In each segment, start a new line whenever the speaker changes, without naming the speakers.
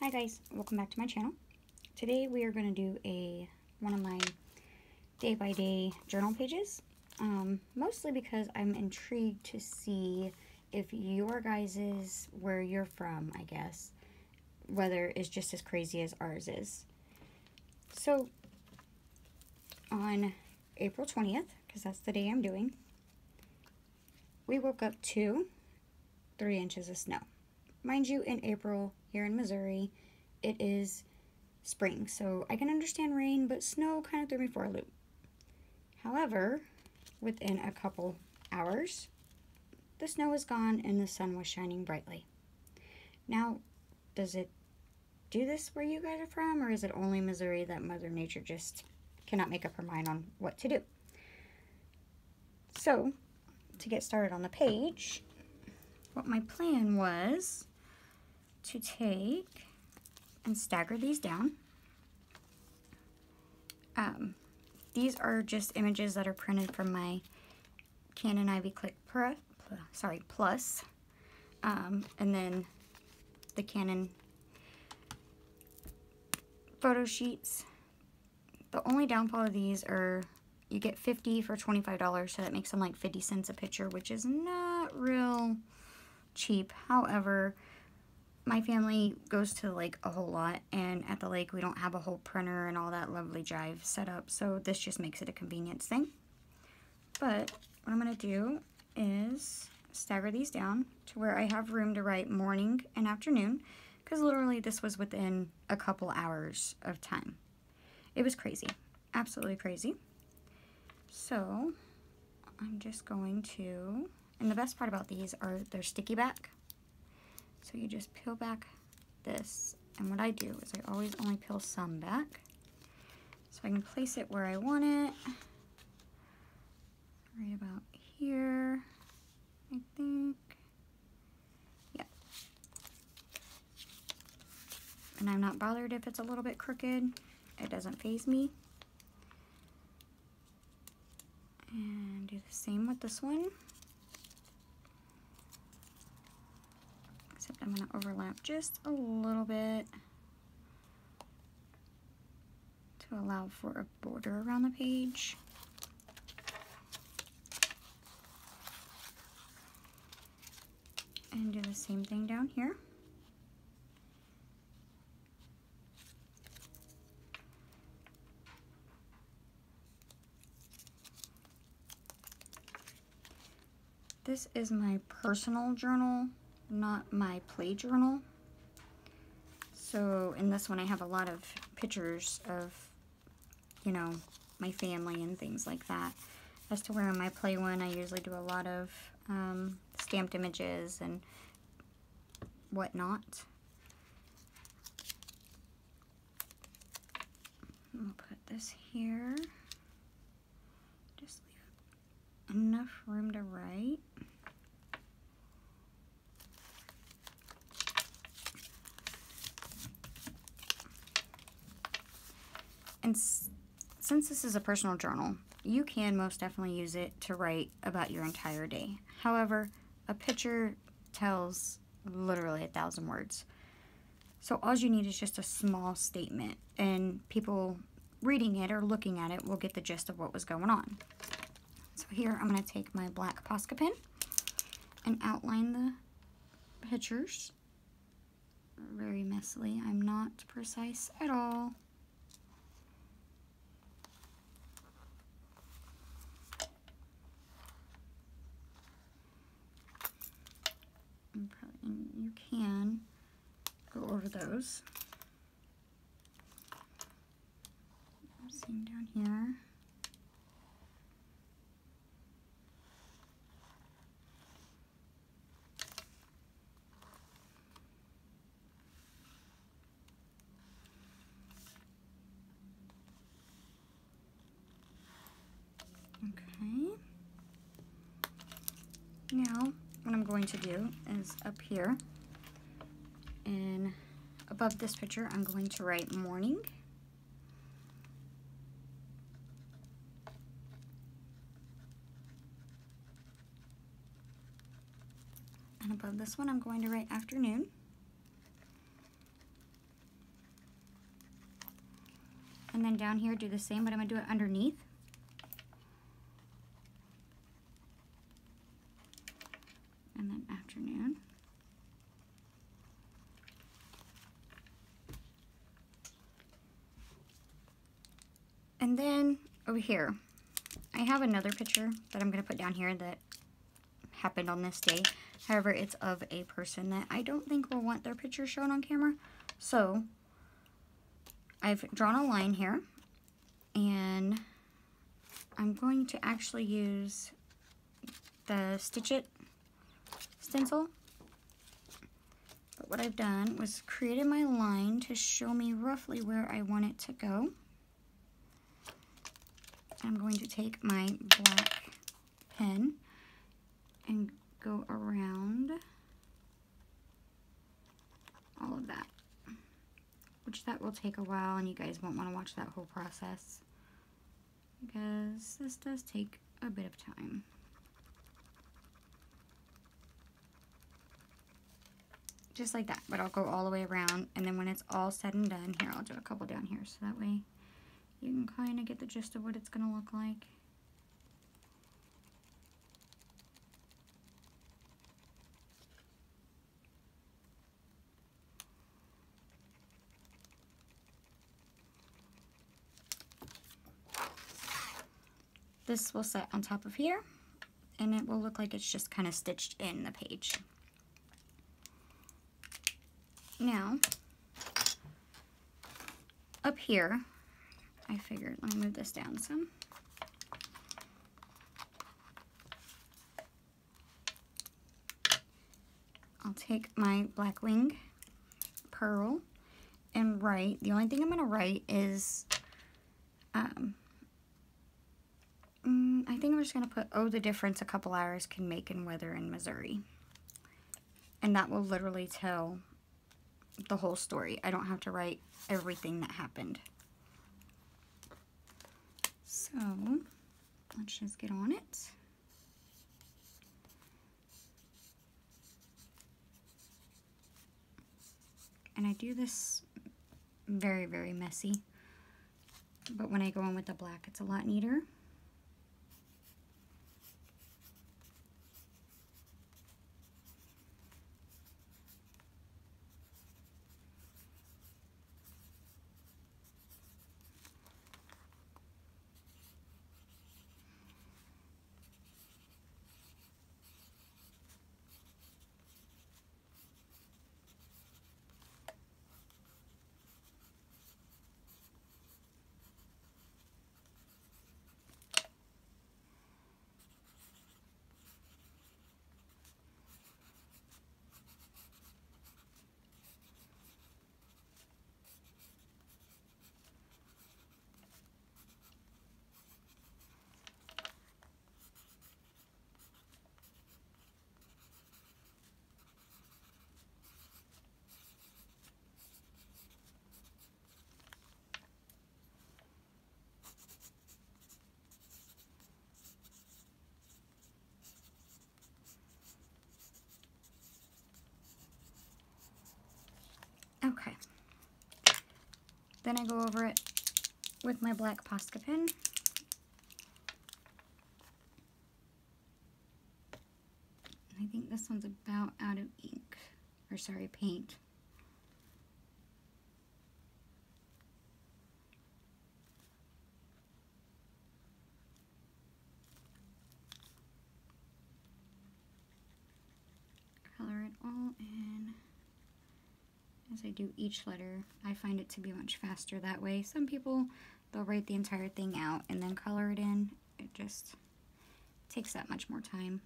Hi guys, welcome back to my channel. Today we are going to do one of my day-by-day journal pages, mostly because I'm intrigued to see if your guys's, where you're from, I guess, whether it's just as crazy as ours is. So, on April 20th, because that's the day I'm doing, we woke up to 3 inches of snow. Mind you, in April, here in Missouri, it is spring, so I can understand rain, but snow kind of threw me for a loop. However, within a couple hours, the snow was gone and the sun was shining brightly. Now, does it do this where you guys are from, or is it only Missouri that Mother Nature just cannot make up her mind on what to do? So, to get started on the page, what my plan was to take and stagger these down. These are just images that are printed from my Canon Ivy Click Plus, and then the Canon photo sheets. The only downfall of these are you get 50 for $25, so that makes them like 50 cents a picture, which is not real cheap. However, my family goes to the lake a whole lot, and at the lake we don't have a whole printer and all that lovely jive set up, so this just makes it a convenience thing. But what I'm going to do is stagger these down to where I have room to write morning and afternoon, because literally this was within a couple hours of time. It was crazy, absolutely crazy. So I'm just going to, and the best part about these are they're sticky back. So you just peel back this, and what I do is I always only peel some back, so I can place it where I want it, right about here, I think, yeah. And I'm not bothered if it's a little bit crooked, it doesn't faze me. And do the same with this one. Except I'm going to overlap just a little bit to allow for a border around the page. And do the same thing down here. This is my personal journal, not my play journal. So in this one I have a lot of pictures of, you know, my family and things like that. As to where in my play one I usually do a lot of stamped images and whatnot. I'll put this here. Just leave enough room to write. And since this is a personal journal, you can most definitely use it to write about your entire day. However, a picture tells literally 1,000 words. So all you need is just a small statement, and people reading it or looking at it will get the gist of what was going on. So here I'm going to take my black Posca pen and outline the pictures very messily. I'm not precise at all. And you can go over those. Same down here. Okay. Now, what I'm going to do is up here, and above this picture, I'm going to write morning. And above this one, I'm going to write afternoon. And then down here do the same, but I'm going to do it underneath. And then afternoon. And then over here, I have another picture that I'm going to put down here that happened on this day. However, it's of a person that I don't think will want their picture shown on camera. So I've drawn a line here, and I'm going to actually use the Stitch It stencil. But what I've done was created my line to show me roughly where I want it to go. I'm going to take my black pen and go around all of that, which that will take a while, and you guys won't want to watch that whole process because this does take a bit of time. Just like that, but I'll go all the way around, and then when it's all said and done, here, I'll do a couple down here so that way you can kind of get the gist of what it's going to look like. This will set on top of here, and it will look like it's just kind of stitched in the page. Now, up here, I figured, let me move this down some. I'll take my Black Wing Pearl and write, the only thing I'm going to write is, I think I'm just going to put, oh, the difference a couple hours can make in weather in Missouri. And that will literally tell the whole story. I don't have to write everything that happened. So, let's just get on it. And I do this very, very messy. But when I go in with the black, it's a lot neater. Okay. Then I go over it with my black Posca pen. I think this one's about out of ink, or sorry, paint. Color it all in. As I do each letter, I find it to be much faster that way. Some people, they'll write the entire thing out and then color it in. It just takes that much more time.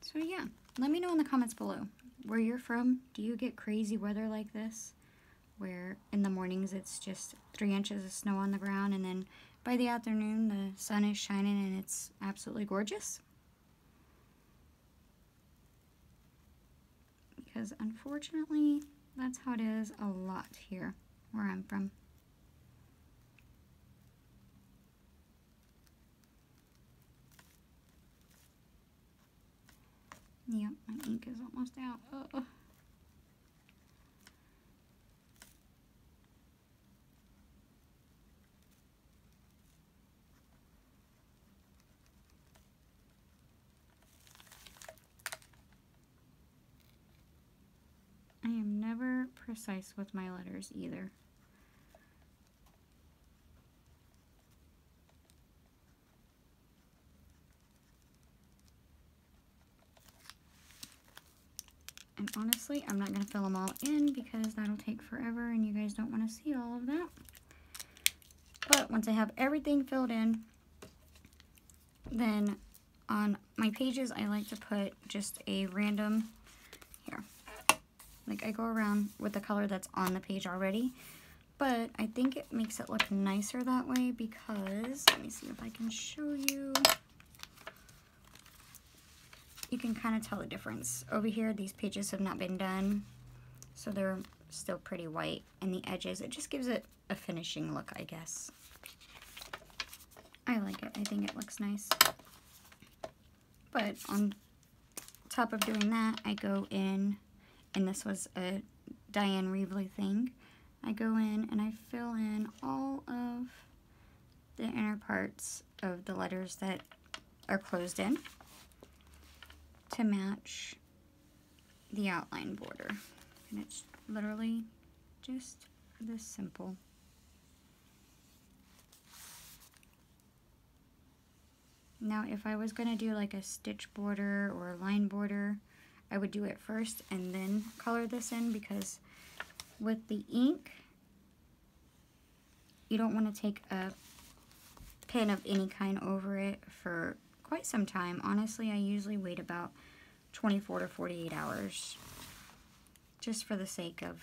So yeah, let me know in the comments below where you're from. Do you get crazy weather like this, where in the mornings it's just 3 inches of snow on the ground, and then by the afternoon the sun is shining and it's absolutely gorgeous? Because unfortunately, that's how it is a lot here where I'm from. Yep, my ink is almost out. Ugh. I am never precise with my letters either. And honestly, I'm not going to fill them all in because that'll take forever and you guys don't want to see all of that. But once I have everything filled in, then on my pages, I like to put just a random, here, like I go around with the color that's on the page already. But I think it makes it look nicer that way because, let me see if I can show you. You can kind of tell the difference. Over here, these pages have not been done, so they're still pretty white. And the edges, it just gives it a finishing look, I guess. I like it. I think it looks nice. But on top of doing that, I go in, and this was a Diane Reevely thing. I go in and I fill in all of the inner parts of the letters that are closed in to match the outline border. And it's literally just this simple. Now, if I was going to do like a stitch border or a line border, I would do it first and then color this in, because with the ink, you don't want to take a pen of any kind over it for quite some time. Honestly, I usually wait about 24 to 48 hours just for the sake of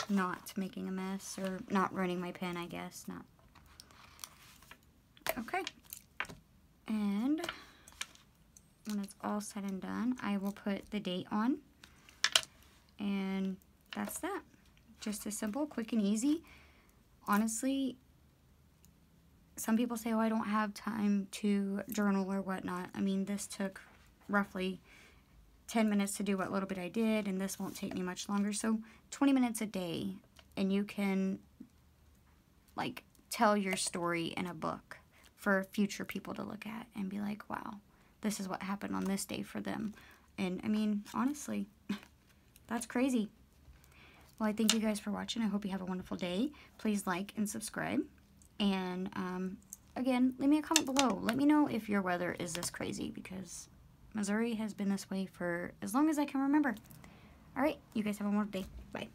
not making a mess or not ruining my pen, I guess. Not. Okay. And when it's all said and done, I will put the date on. And that's that. Just as simple, quick and easy. Honestly, some people say, oh, I don't have time to journal or whatnot. I mean, this took roughly 10 minutes to do what little bit I did, and this won't take me much longer. So 20 minutes a day, and you can, like, tell your story in a book for future people to look at and be like, wow, this is what happened on this day for them. And, I mean, honestly, that's crazy. Well, I thank you guys for watching. I hope you have a wonderful day. Please like and subscribe. And, again, leave me a comment below. Let me know if your weather is this crazy, because Missouri has been this way for as long as I can remember. All right, you guys have a wonderful day. Bye.